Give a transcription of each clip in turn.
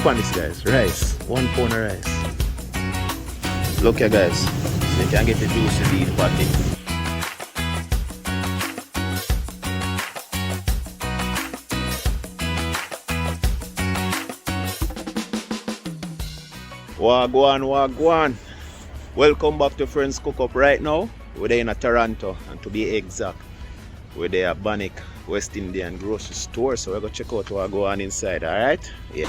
look on this, guys. Rice. 1 pound of rice. Look here, guys. So you can get the juicy beef patty. Wagwan, wagwan. Welcome back to Friends Cook Up. Right now, we're there in Toronto, and to be exact, we're there at Bonnick West Indian grocery store. So we're going to check out what go on inside, alright? Yeah.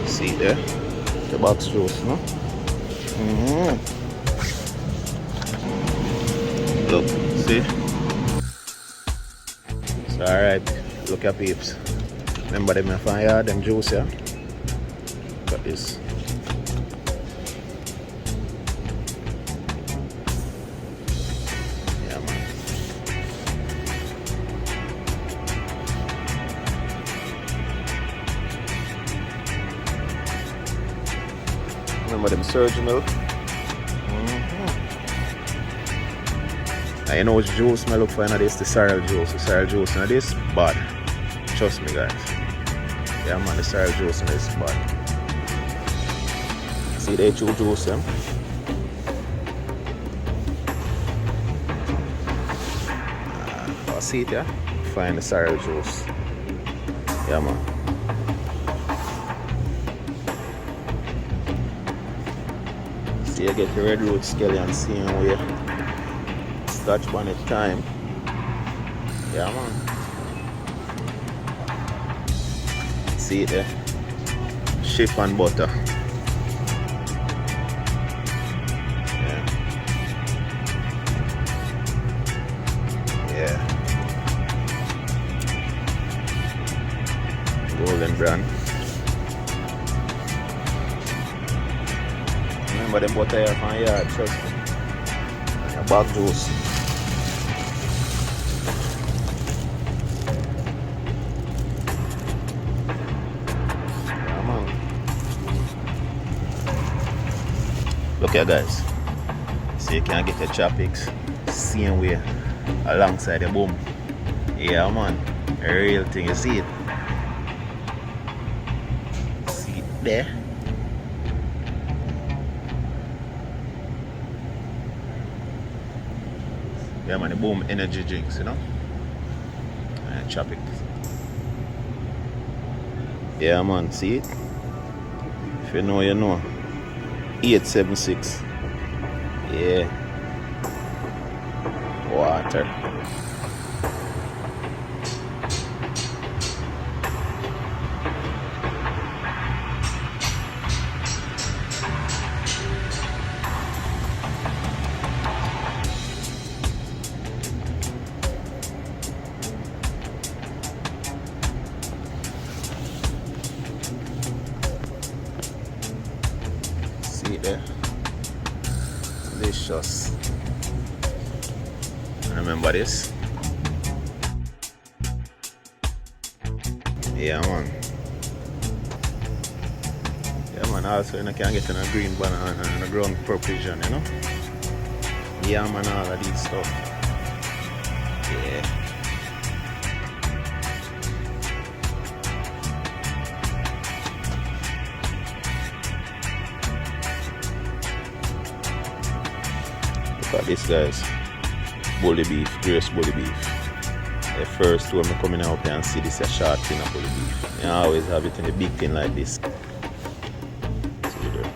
See there, the box juice, no? Look, see? It's alright. Look at peeps. Remember them from here, them juice, yeah? Look at this. Yeah, man. Remember them surge milk? I know which juice I look for in this, the sorrel juice. The sorrel juice in this, bad. Trust me, guys. Yeah, man, the sorrel juice in this, bad. See the H2 juice, yeah? See it, yeah? Find the sorrel juice. Yeah, man. See, you get the red root scallion same way. Scotch bonnet time. Yeah, man. See it there? Chip and butter. Yeah. Yeah. Golden brown. Remember them butter here from yard, trust me. A bag juice. Yeah, man. Look here, guys. So you can get your chopsticks same way alongside the boom. Yeah, man. A real thing, you see it? See it there? Yeah, man, the boom energy drinks, you know? And chop it. Yeah, man, see it? If you know, you know. 876. Yeah. Water. See there? Delicious. Remember this? Yeah, man. Yeah, man. Also, you can get a green banana and a ground purplish, you know? Yeah, man. All of these stuff. Yeah. Look at this, guys. Bully beef, grace bully beef. The first when I come in up here and see this a short thing of bully beef. I always have it in a big thing like this. See there.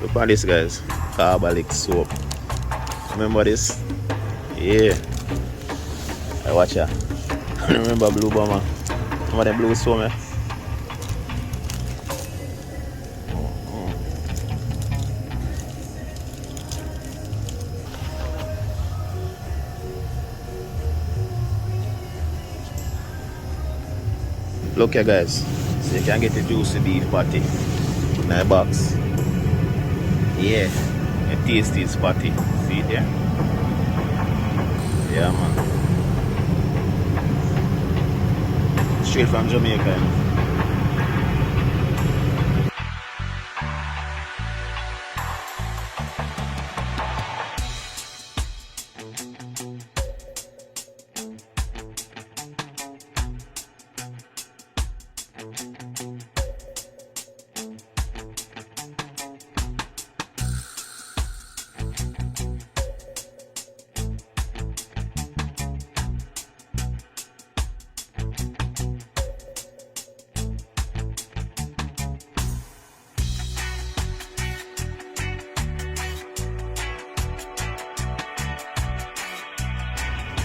Look at this, guys. Carbolic soap. Remember this? Yeah. I watch ya. Remember Blue Bomber? Remember the blue soap, eh? Look here, guys. So you can get the juicy beef patty in a box. Yeah, a tasty patty. See it there? Yeah, man. Straight from Jamaica.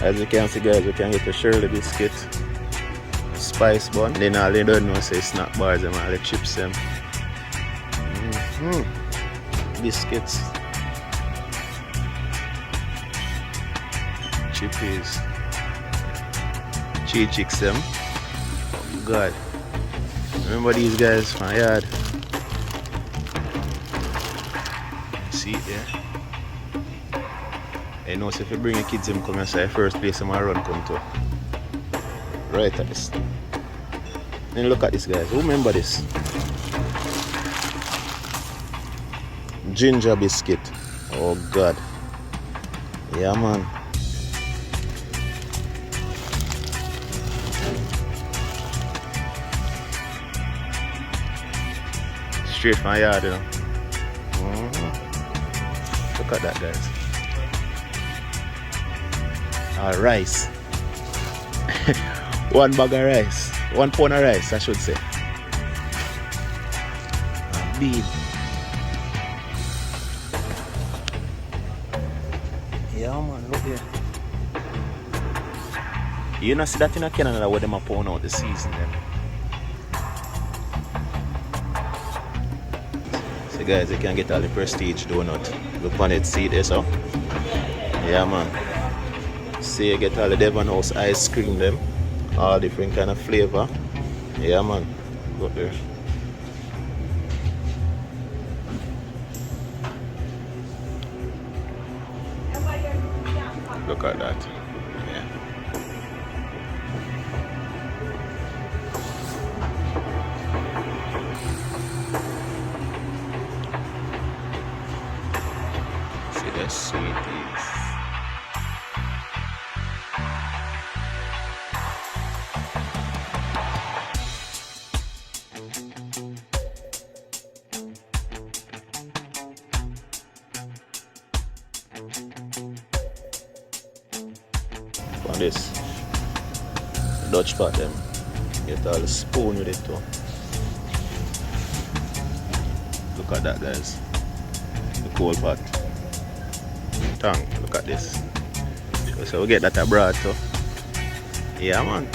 As you can see, guys, you can get a Shirley biscuit, spice bun. Then all they don't know say snack bars and all the chips them. Biscuits, chippies, cheese chicks them. Oh God, remember these guys from yard? See it there? You know, so if you bring your kids them come inside, first place them run come to. Right at this. Then look at this, guys. Who remember this? Ginger biscuit. Oh God. Yeah, man. Straight from yard, you know. Look at that, guys. Rice. 1 bag of rice. 1 pound of rice, I should say. Bean. Yeah, man, look here. You know, see that in Canada where them are pound out the season then. So guys, you can get all the prestige donut. Look on it, see this, so. Yeah, man. See, you get all the Devon house ice cream them, all different kind of flavor. Yeah, man. Go there. Look at that. Yeah. See the sweeties. On this Dutch pot them, get all the spoon with it too. Look at that, guys. The cold pot. Tongue, look at this. So we get that abroad too. Yeah, man.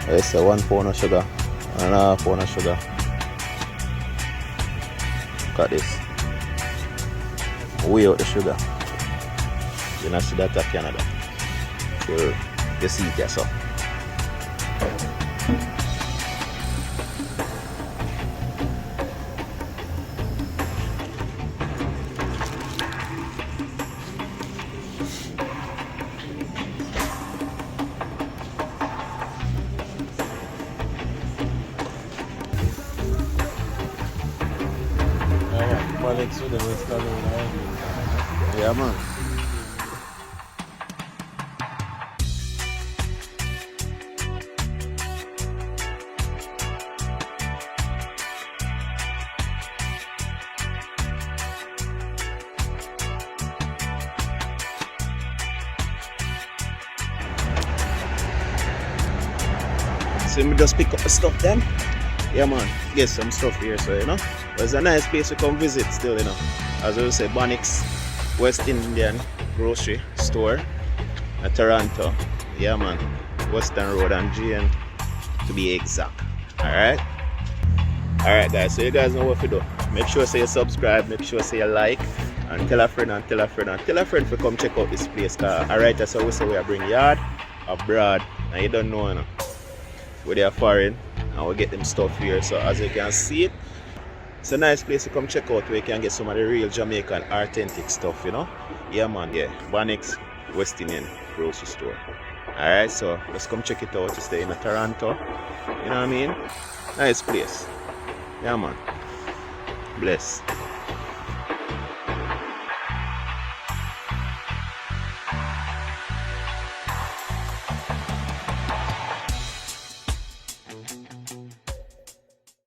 It's a 1 pound of sugar and a half pound of sugar. Look at this. Weigh out the sugar. You not see that at Canada. Sure. You see it yourself. Yeah, man. So we just pick up the stuff then. Yeah man, get some stuff here, so you know. But it's a nice place to come visit still, you know. As I say, Bonnick's West Indian grocery store in Toronto. Yeah man, Weston Rd and GN to be exact. Alright? Alright guys, so you guys know what to do. Make sure say you subscribe, make sure say you like, and tell a friend and tell a friend and tell a friend to come check out this place. Alright, that's how we say we bring yard abroad, and you don't know, you know. We're there foreign and we get them stuff here. So as you can see it, it's a nice place to come check out where you can get some of the real Jamaican authentic stuff, you know. Yeah man, yeah. Bonnick's West Indian grocery store. Alright, so let's come check it out. It's there in Toronto. You know what I mean? Nice place. Yeah man. Bless.